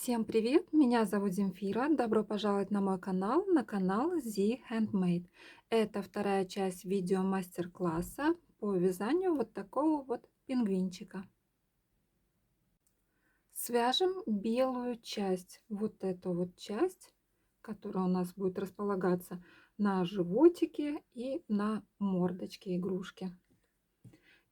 Всем привет! Меня зовут Земфира. Добро пожаловать на мой канал, на канал Z Handmade. Это вторая часть видео мастер-класса по вязанию вот такого вот пингвинчика. Свяжем белую часть, вот эту вот часть, которая у нас будет располагаться на животике и на мордочке игрушки.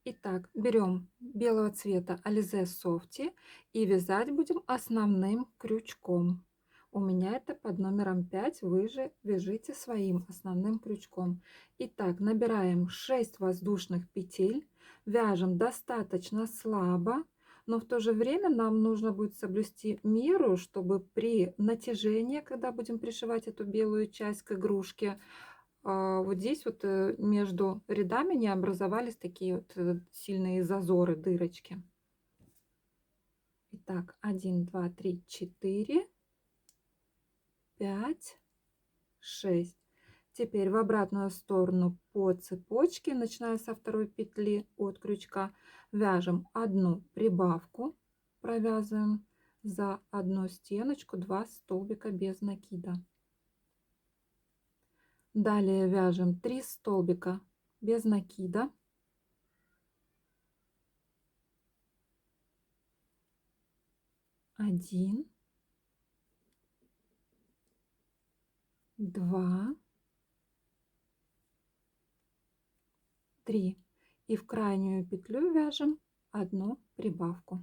Итак, берем белого цвета Alize Softy и вязать будем основным крючком. У меня это под номером 5, вы же вяжите своим основным крючком. Итак, набираем 6 воздушных петель, вяжем достаточно слабо, но в то же время нам нужно будет соблюсти меру, чтобы при натяжении, когда будем пришивать эту белую часть к игрушке, вот здесь вот между рядами не образовались такие вот сильные зазоры, дырочки. Итак, 1, 2, 3, 4, 5, 6. Теперь в обратную сторону по цепочке, начиная со второй петли от крючка, вяжем одну прибавку, провязываем за одну стеночку 2 столбика без накида. Далее вяжем 3 столбика без накида. 1, 2, 3. И в крайнюю петлю вяжем одну прибавку.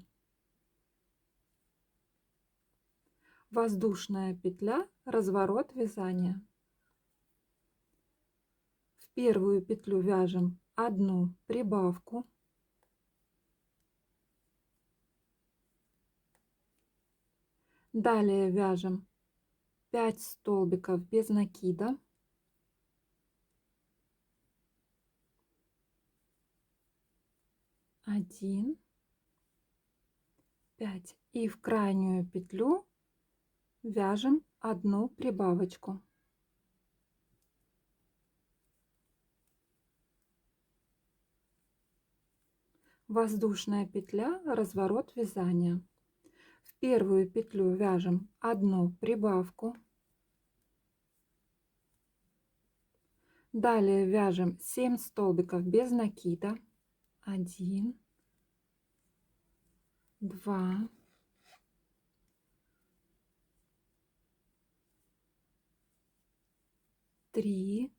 Воздушная петля, разворот вязания. В первую петлю вяжем одну прибавку. Далее вяжем 5 столбиков без накида. 1, 5. И в крайнюю петлю вяжем одну прибавочку. Воздушная петля, разворот вязания. В первую петлю вяжем одну прибавку. Далее вяжем 7 столбиков без накида. 1, 2, 3,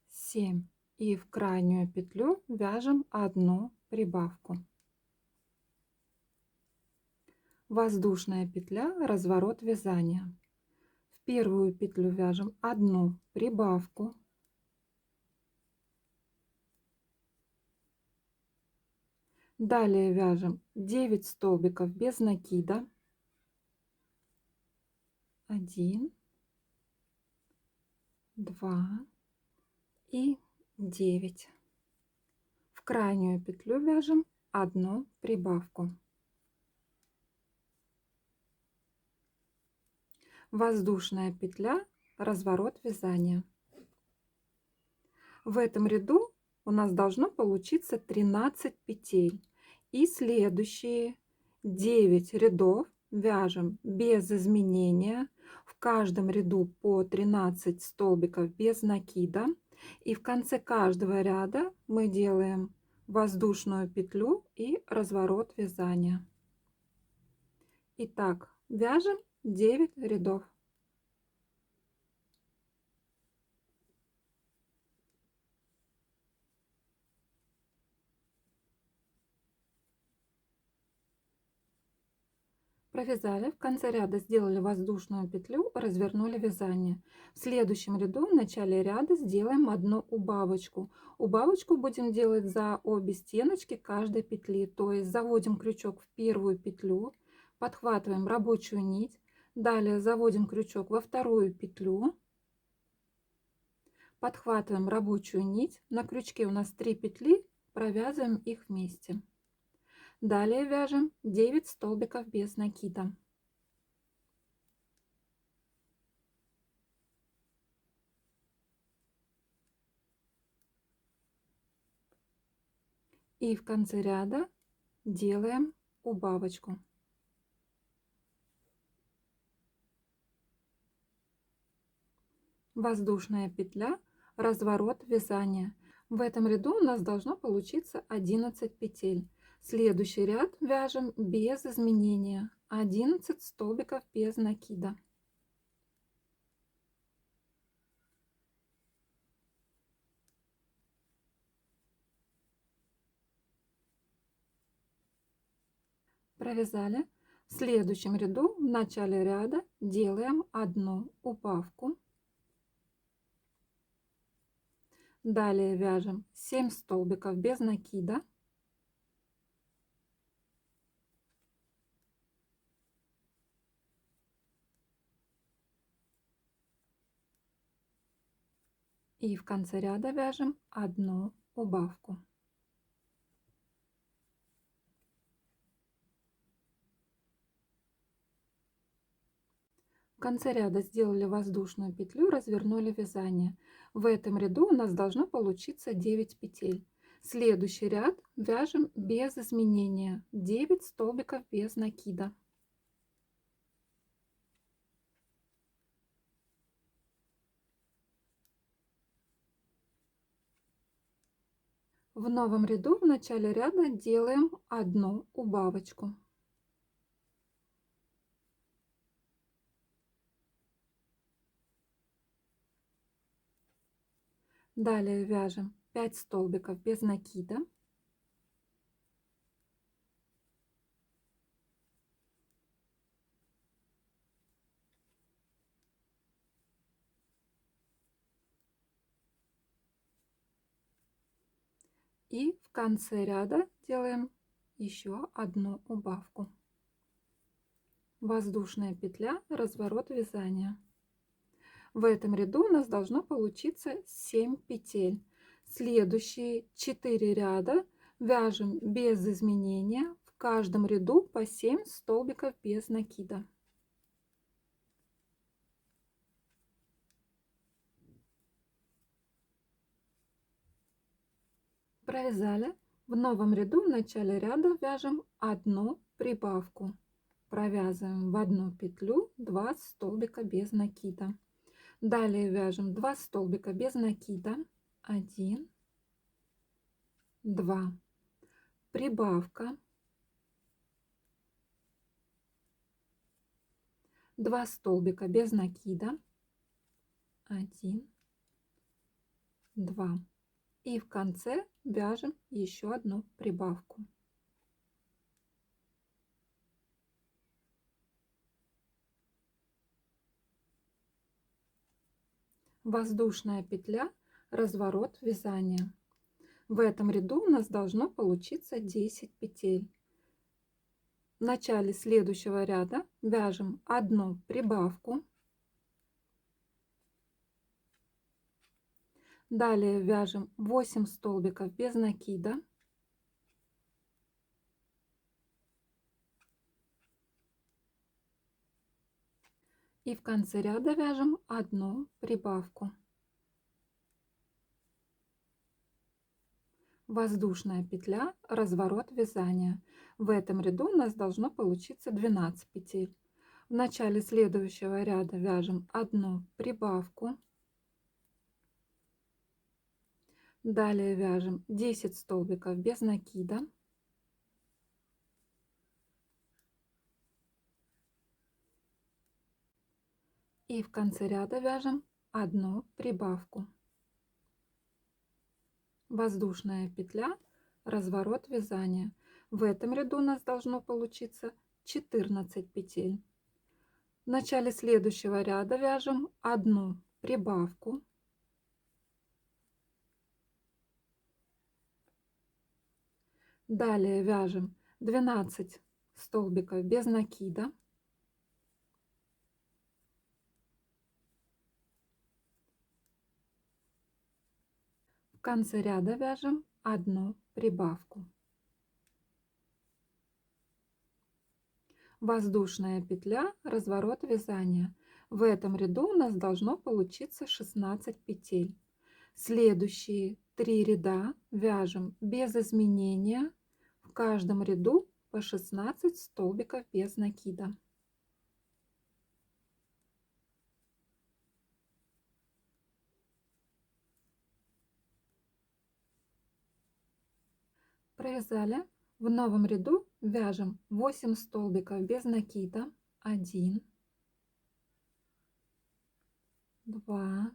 7. И в крайнюю петлю вяжем одну прибавку. Воздушная петля, разворот вязания. В первую петлю вяжем одну прибавку. Далее вяжем 9 столбиков без накида. 1, 2 и 9. В крайнюю петлю вяжем одну прибавку. Воздушная петля, разворот вязания. В этом ряду у нас должно получиться 13 петель. И следующие 9 рядов вяжем без изменения. В каждом ряду по 13 столбиков без накида. И в конце каждого ряда мы делаем воздушную петлю и разворот вязания. Итак, вяжем 9 рядов. Провязали, в конце ряда сделали воздушную петлю, развернули вязание. В следующем ряду в начале ряда сделаем одну убавочку. Убавочку будем делать за обе стеночки каждой петли, то есть заводим крючок в первую петлю, подхватываем рабочую нить, далее заводим крючок во вторую петлю, подхватываем рабочую нить, на крючке у нас 3 петли, провязываем их вместе. Далее вяжем 9 столбиков без накида. И в конце ряда делаем убавочку. Воздушная петля, разворот вязания. В этом ряду у нас должно получиться 11 петель. Следующий ряд вяжем без изменения. 11 столбиков без накида. Провязали. В следующем ряду в начале ряда делаем одну убавку. Далее вяжем 7 столбиков без накида. И в конце ряда вяжем одну убавку. В конце ряда сделали воздушную петлю, развернули вязание. В этом ряду у нас должно получиться 9 петель. Следующий ряд вяжем без изменения. 9 столбиков без накида. В новом ряду в начале ряда делаем одну убавочку. Далее вяжем 5 столбиков без накида. И в конце ряда делаем еще одну убавку. Воздушная петля, разворот вязания. В этом ряду у нас должно получиться 7 петель. Следующие 4 ряда вяжем без изменения. В каждом ряду по 7 столбиков без накида. Провязали. В новом ряду в начале ряда вяжем одну прибавку. Провязываем в одну петлю 2 столбика без накида. Далее вяжем 2 столбика без накида. 1, 2. Прибавка. 2 столбика без накида. 1, 2. И в конце вяжем еще одну прибавку. Воздушная петля, разворот вязания. В этом ряду у нас должно получиться 10 петель. В начале следующего ряда вяжем одну прибавку. Далее вяжем 8 столбиков без накида. И в конце ряда вяжем одну прибавку. Воздушная петля, разворот вязания. В этом ряду у нас должно получиться 12 петель. В начале следующего ряда вяжем одну прибавку. Далее вяжем 10 столбиков без накида. И в конце ряда вяжем одну прибавку. Воздушная петля, разворот вязания. В этом ряду у нас должно получиться 14 петель. В начале следующего ряда вяжем одну прибавку. Далее вяжем 12 столбиков без накида. В конце ряда вяжем одну прибавку. Воздушная петля, разворот вязания. В этом ряду у нас должно получиться 16 петель. Следующие 3 ряда вяжем без изменения. В каждом ряду по 16 столбиков без накида. Провязали. В новом ряду вяжем 8 столбиков без накида. 1, 2,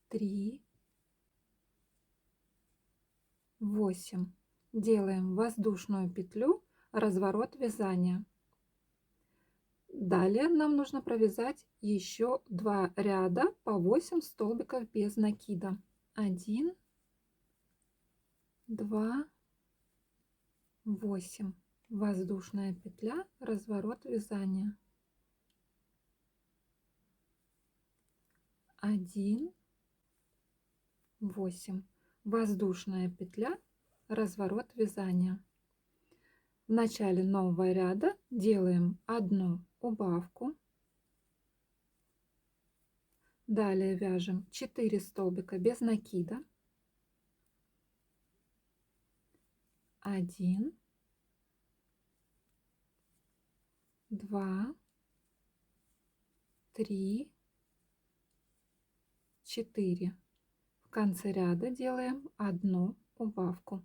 3, 8. Делаем воздушную петлю, разворот вязания. Далее нам нужно провязать еще 2 ряда по 8 столбиков без накида. 1, 2, 8. Воздушная петля, разворот вязания. 1, 8. Воздушная петля, разворот вязания. В начале нового ряда делаем одну убавку. Далее вяжем 4 столбика без накида. 1, 2, 3, 4. В конце ряда делаем одну убавку.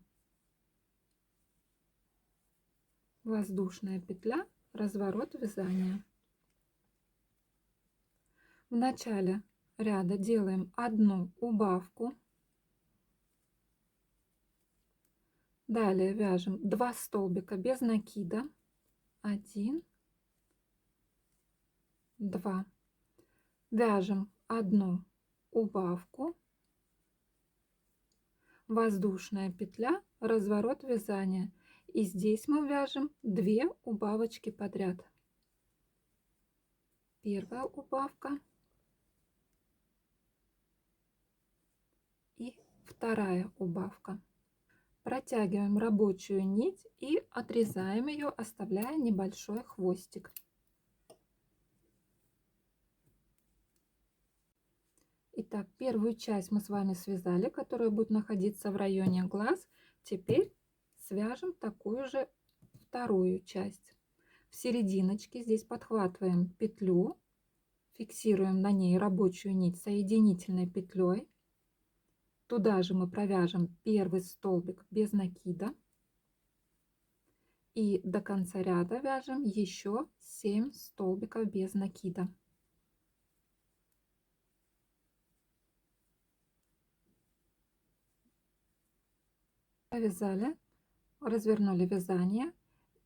Воздушная петля, разворот вязания. В начале ряда делаем одну убавку. Далее вяжем 2 столбика без накида. 1, 2. Вяжем одну убавку. Воздушная петля, разворот вязания. И здесь мы вяжем 2 убавочки подряд. Первая убавка и вторая убавка. Протягиваем рабочую нить и отрезаем ее, оставляя небольшой хвостик. Итак, первую часть мы с вами связали, которая будет находиться в районе глаз. Теперь свяжем такую же вторую часть. В серединочке здесь подхватываем петлю, фиксируем на ней рабочую нить соединительной петлей. Туда же мы провяжем первый столбик без накида. И до конца ряда вяжем еще 7 столбиков без накида. Провязали, развернули вязание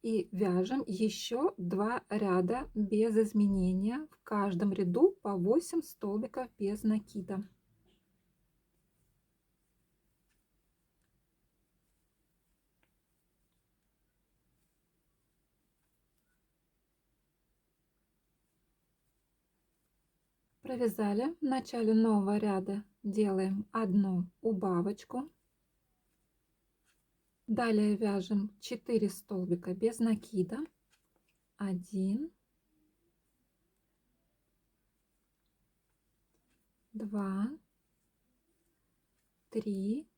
и вяжем еще 2 ряда без изменения. В каждом ряду по 8 столбиков без накида. Провязали. В начале нового ряда делаем одну убавочку. Далее вяжем 4 столбика без накида. 1, 2, 3,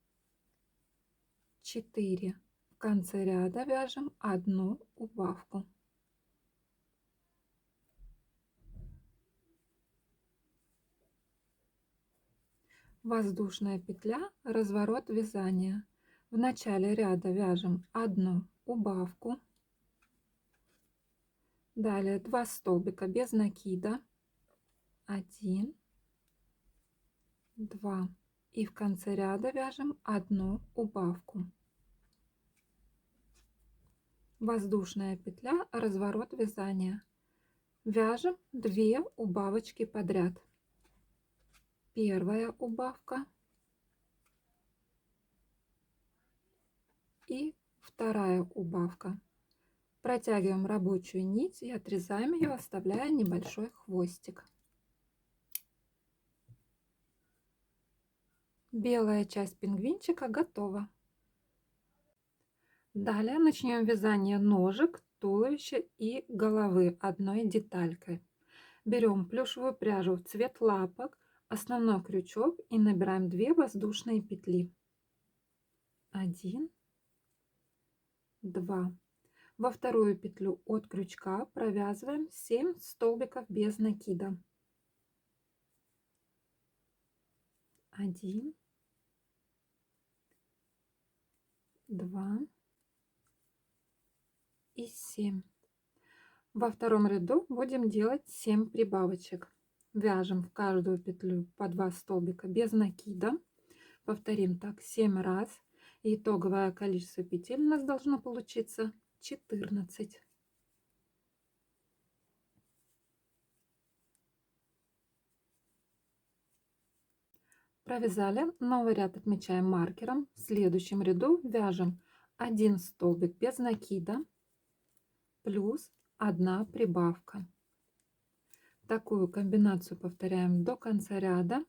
4. В конце ряда вяжем одну убавку. Воздушная петля, разворот вязания. В начале ряда вяжем одну убавку. Далее 2 столбика без накида. 1, 2. И в конце ряда вяжем одну убавку. Воздушная петля, разворот вязания. Вяжем 2 убавочки подряд. Первая убавка и вторая убавка. Протягиваем рабочую нить и отрезаем ее, оставляя небольшой хвостик. Белая часть пингвинчика готова. Далее начнем вязание ножек, туловища и головы одной деталькой. Берем плюшевую пряжу в цвет лапок, основной крючок и набираем 2 воздушные петли. 1, 2. Во вторую петлю от крючка провязываем 7 столбиков без накида. 1, 2 и 7. Во втором ряду будем делать 7 прибавочек. Вяжем в каждую петлю по 2 столбика без накида. Повторим так 7 раз. И итоговое количество петель у нас должно получиться 14. Провязали, новый ряд отмечаем маркером. В следующем ряду вяжем 1 столбик без накида плюс 1 прибавка. Такую комбинацию повторяем до конца ряда.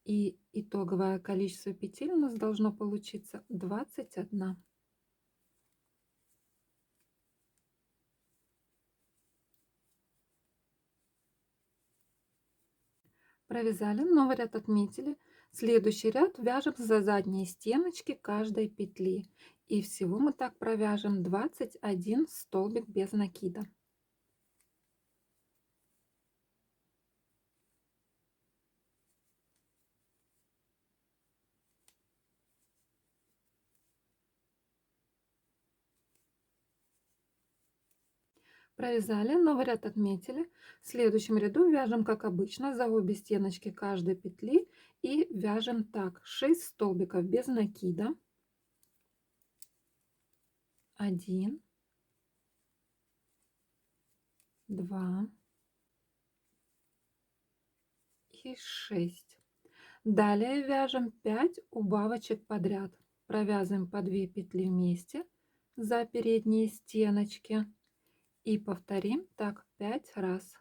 И итоговое количество петель у нас должно получиться 21. Провязали, новый ряд отметили. Следующий ряд вяжем за задние стеночки каждой петли. И всего мы так провяжем 21 столбик без накида. Провязали, новый ряд отметили. В следующем ряду вяжем как обычно за обе стеночки каждой петли и вяжем так 6 столбиков без накида. 1, 2 и 6. Далее вяжем 5 убавочек подряд. Провязываем по 2 петли вместе за передние стеночки и повторим так 5 раз.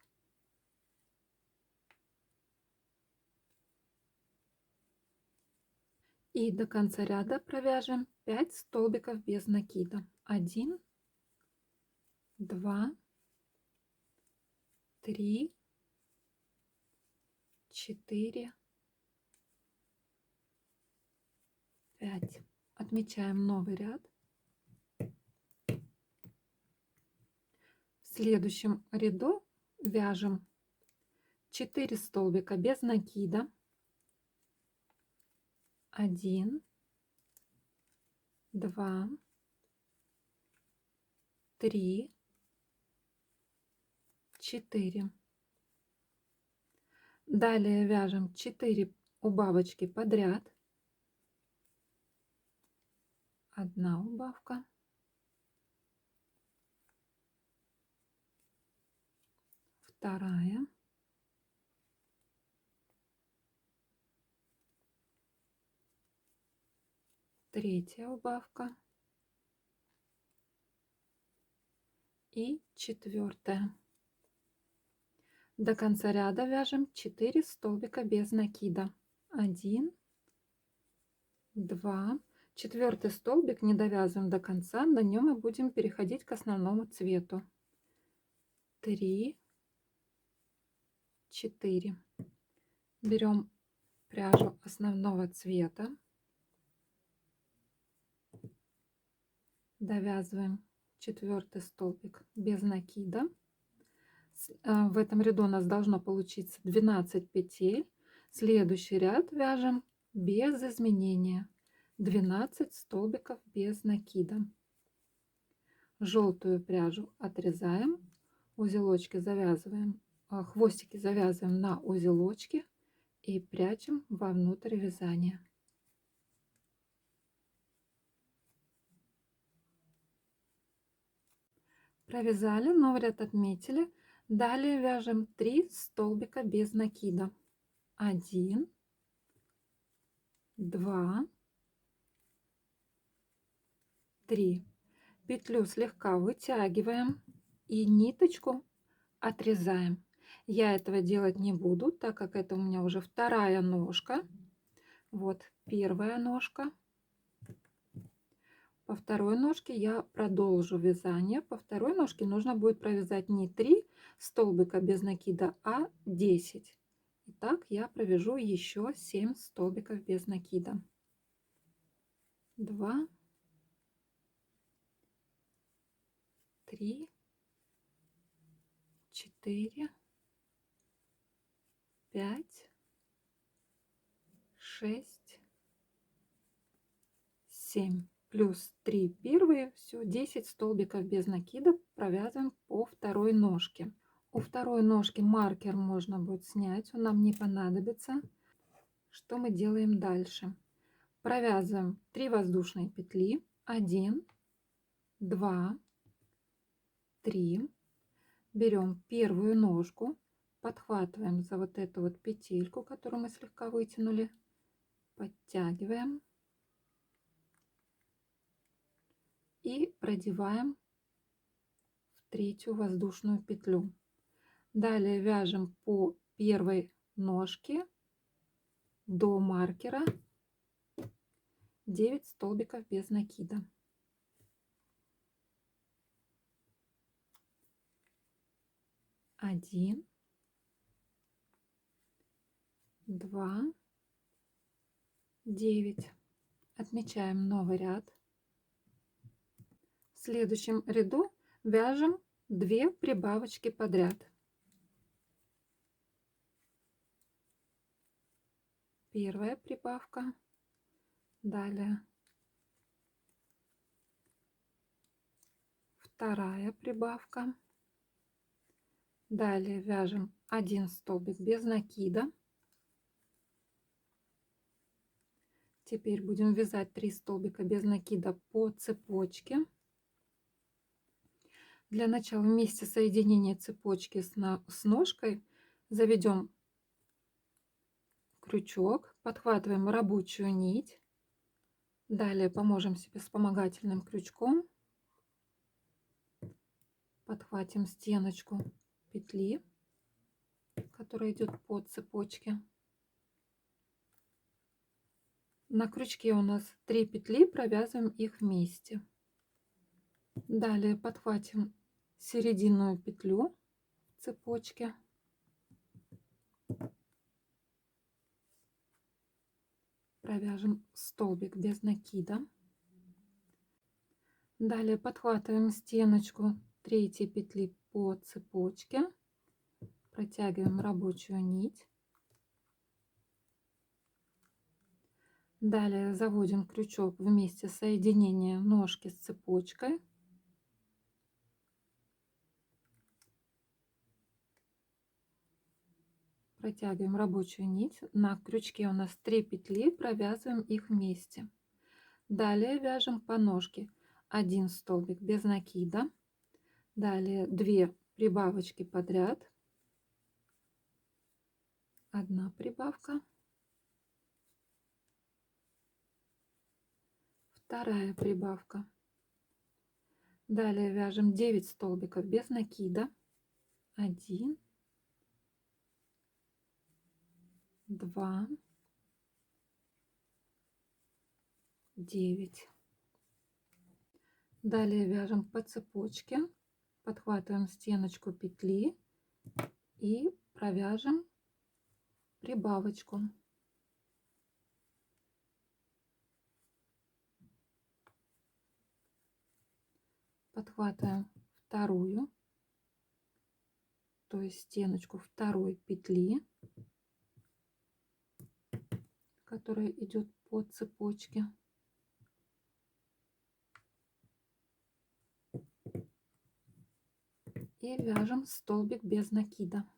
И до конца ряда провяжем 5 столбиков без накида. 1, 2, 3, 4, 5. Отмечаем новый ряд. В следующем ряду вяжем 4 столбика без накида. 1, 2, 3, 4. Далее вяжем 4 убавочки подряд. 1 убавка, 2, 3 убавка и 4. До конца ряда вяжем 4 столбика без накида. 1, 2. Четвертый столбик не довязываем до конца, на нем мы будем переходить к основному цвету. 3, 4. Берем пряжу основного цвета, довязываем 4 столбик без накида. В этом ряду у нас должно получиться 12 петель. Следующий ряд вяжем без изменения 12 столбиков без накида. Желтую пряжу отрезаем, узелочки завязываем, хвостики завязываем на узелочки и прячем вовнутрь вязания. Провязали, новый ряд отметили. Далее вяжем 3 столбика без накида. 1, 2, 3. Петлю слегка вытягиваем и ниточку отрезаем. Я этого делать не буду, так как это у меня уже вторая ножка. Вот первая ножка. По второй ножке я продолжу вязание. По второй ножке нужно будет провязать не 3 столбика без накида, а 10. Итак, я провяжу еще 7 столбиков без накида. 2, 3, 4, 5, 6, 7. плюс 3 первые, все, 10 столбиков без накида провязываем по второй ножке. У второй ножки маркер можно будет снять, он нам не понадобится. Что мы делаем дальше? Провязываем 3 воздушные петли, 1, 2, 3. Берем первую ножку, подхватываем за вот эту вот петельку, которую мы слегка вытянули, подтягиваем и продеваем в третью воздушную петлю. Далее вяжем по первой ножке до маркера 9 столбиков без накида. 1, 2, 9. Отмечаем новый ряд. В следующем ряду вяжем 2 прибавочки подряд. Первая прибавка, далее вторая прибавка, далее вяжем 1 столбик без накида. Теперь будем вязать 3 столбика без накида по цепочке. Для начала в месте соединения цепочки с ножкой заведем крючок, подхватываем рабочую нить, далее поможем себе вспомогательным крючком, подхватим стеночку петли, которая идет по цепочке. На крючке у нас 3 петли, провязываем их вместе. Далее подхватим серединную петлю в цепочке, провяжем столбик без накида. Далее подхватываем стеночку третьей петли по цепочке, протягиваем рабочую нить. Далее заводим крючок в месте соединения ножки с цепочкой. Протягиваем рабочую нить. На крючке у нас 3 петли, провязываем их вместе. Далее вяжем по ножке 1 столбик без накида. Далее 2 прибавочки подряд. 1 прибавка. Вторая прибавка. Далее вяжем 9 столбиков без накида. 1, 2, 9. Далее вяжем по цепочке, подхватываем стеночку петли и провяжем прибавочку. Подхватываем вторую, то есть стеночку второй петли, которая идет по цепочке. И вяжем столбик без накида.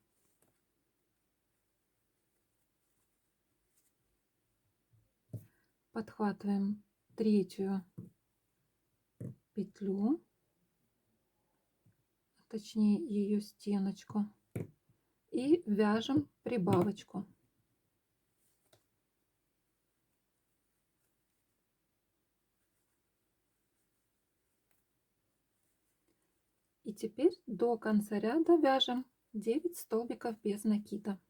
Подхватываем третью петлю, точнее ее стеночку, и вяжем прибавочку. И теперь до конца ряда вяжем 9 столбиков без накида.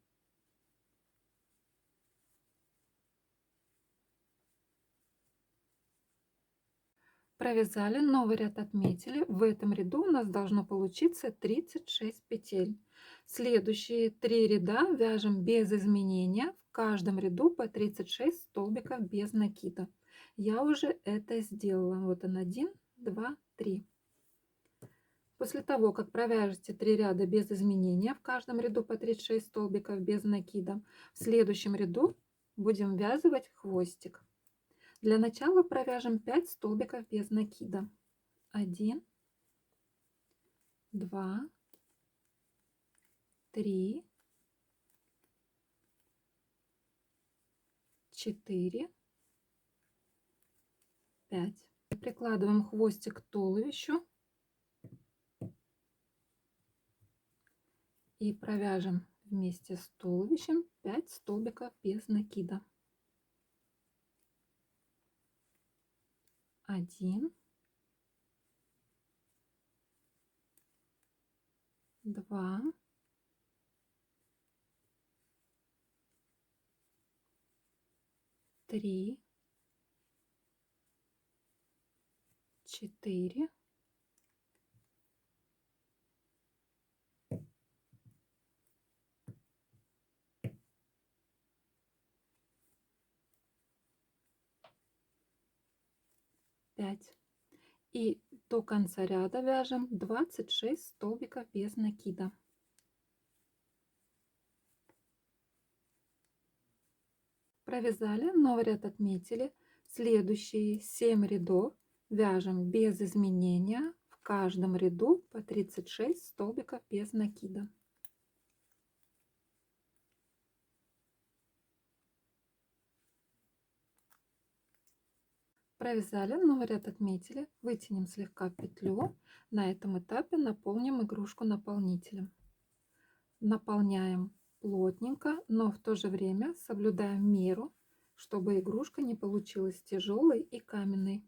Провязали, новый ряд отметили. В этом ряду у нас должно получиться 36 петель. Следующие 3 ряда вяжем без изменения. В каждом ряду по 36 столбиков без накида. Я уже это сделала. Вот он, 1, 2, 3. После того, как провяжете 3 ряда без изменения, в каждом ряду по 36 столбиков без накида, в следующем ряду будем ввязывать хвостик. Для начала провяжем 5 столбиков без накида. 1, 2, 3, 4, 5. Прикладываем хвостик к туловищу и провяжем вместе с туловищем 5 столбиков без накида. 1, 2, 3, 4, 5. И до конца ряда вяжем 26 столбиков без накида. Провязали, новый ряд отметили. Следующие 7 рядов вяжем без изменения. В каждом ряду по 36 столбиков без накида. Провязали, новый ряд отметили. Вытянем слегка петлю. На этом этапе наполним игрушку наполнителем. Наполняем плотненько, но в то же время соблюдаем меру, чтобы игрушка не получилась тяжелой и каменной.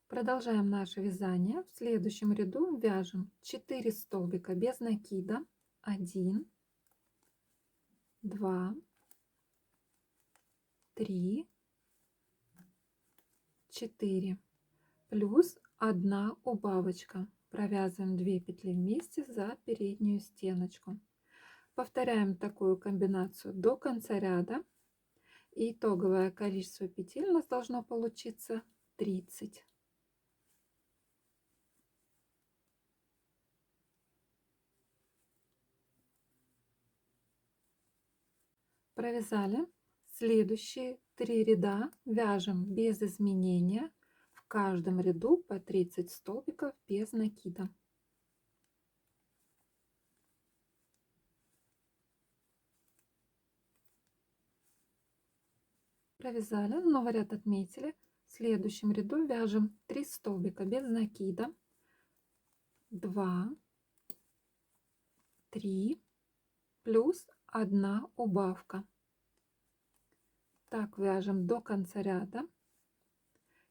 Продолжаем наше вязание. В следующем ряду вяжем 4 столбика без накида. 1, 2, 3, 4. Плюс 1 убавочка. Провязываем 2 петли вместе за переднюю стеночку. Повторяем такую комбинацию до конца ряда. И итоговое количество петель у нас должно получиться 30. Провязали. Следующие 3 ряда вяжем без изменения. В каждом ряду по 30 столбиков без накида. Провязали, новый ряд отметили. В следующем ряду вяжем 3 столбика без накида. 2, 3, плюс 1 убавка. Так вяжем до конца ряда.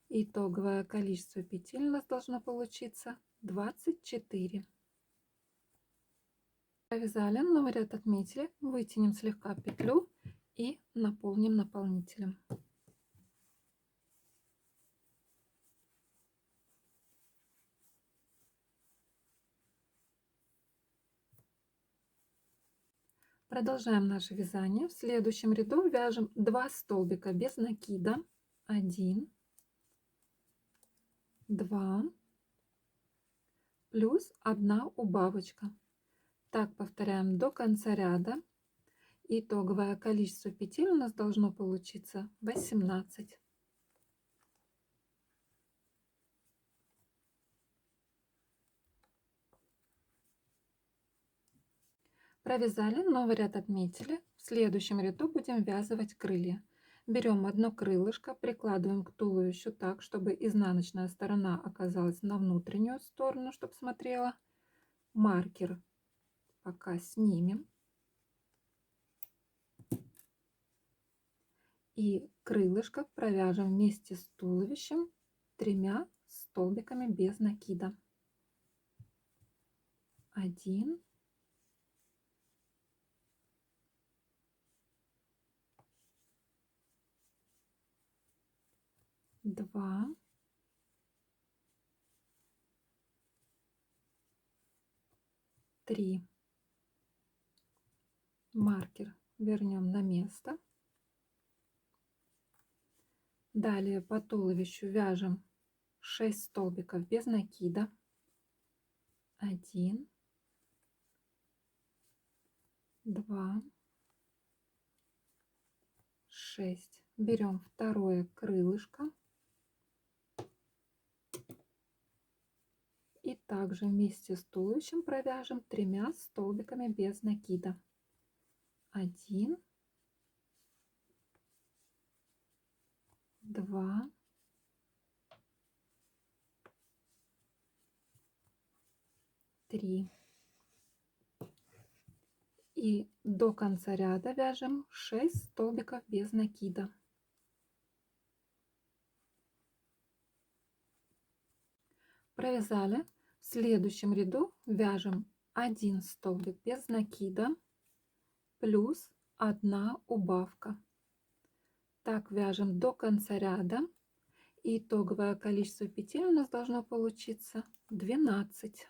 Итоговое количество петель у нас должно получиться 24. Провязали, новый ряд отметили, вытянем слегка петлю и наполним наполнителем. Продолжаем наше вязание. В следующем ряду вяжем 2 столбика без накида. 1, 2, плюс 1 убавочка. Так повторяем до конца ряда. Итоговое количество петель у нас должно получиться 18. Провязали, новый ряд отметили. В следующем ряду будем вязывать крылья. Берем одно крылышко, прикладываем к туловищу так, чтобы изнаночная сторона оказалась на внутреннюю сторону, чтобы смотрела. Маркер пока снимем. И крылышко провяжем вместе с туловищем 3 столбиками без накида. 1, 2, 3. Маркер вернем на место. Далее по туловищу вяжем 6 столбиков без накида. 1, 2, 6. Берем второе крылышко и также вместе с туловищем провяжем 3 столбиками без накида. 1, 2, 3. И до конца ряда вяжем 6 столбиков без накида. Провязали. В следующем ряду вяжем 1 столбик без накида плюс 1 убавка. Так вяжем до конца ряда. И итоговое количество петель у нас должно получиться 12.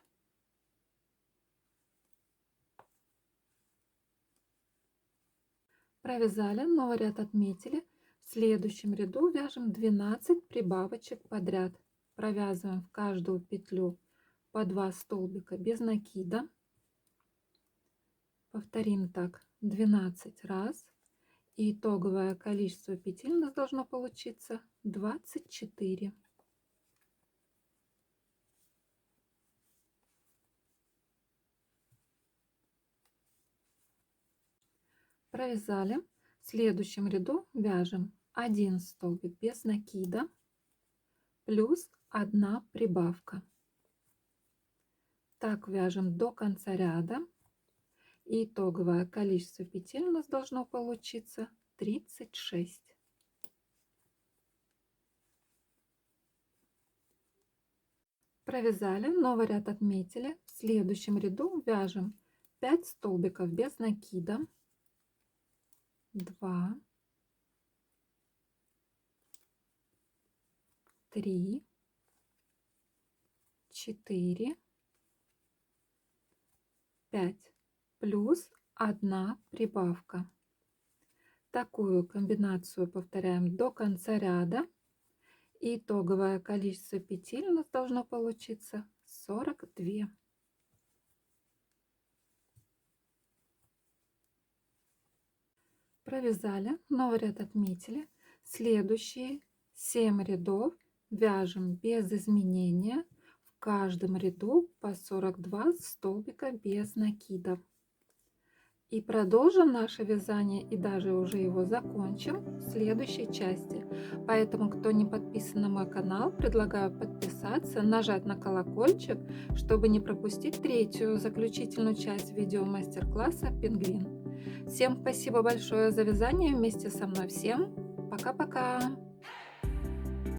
Провязали, новый ряд отметили. В следующем ряду вяжем 12 прибавочек подряд. Провязываем в каждую петлю по 2 столбика без накида. Повторим так 12 раз. И итоговое количество петель у нас должно получиться 24. Провязали. В следующем ряду вяжем 1 столбик без накида плюс 1 прибавка. Так вяжем до конца ряда. И итоговое количество петель у нас должно получиться 36. Провязали, новый ряд отметили. В следующем ряду вяжем 5 столбиков без накида. 2, 3, 4, 5 плюс 1 прибавка. Такую комбинацию повторяем до конца ряда. И итоговое количество петель у нас должно получиться 42. Провязали, новый ряд отметили. Следующие 7 рядов вяжем без изменения. В каждом ряду по 42 столбика без накидов. И продолжим наше вязание и даже уже его закончим в следующей части. Поэтому, кто не подписан на мой канал, предлагаю подписаться, нажать на колокольчик, чтобы не пропустить третью заключительную часть видео мастер-класса «Пингвин». Всем спасибо большое за вязание вместе со мной. Всем пока-пока!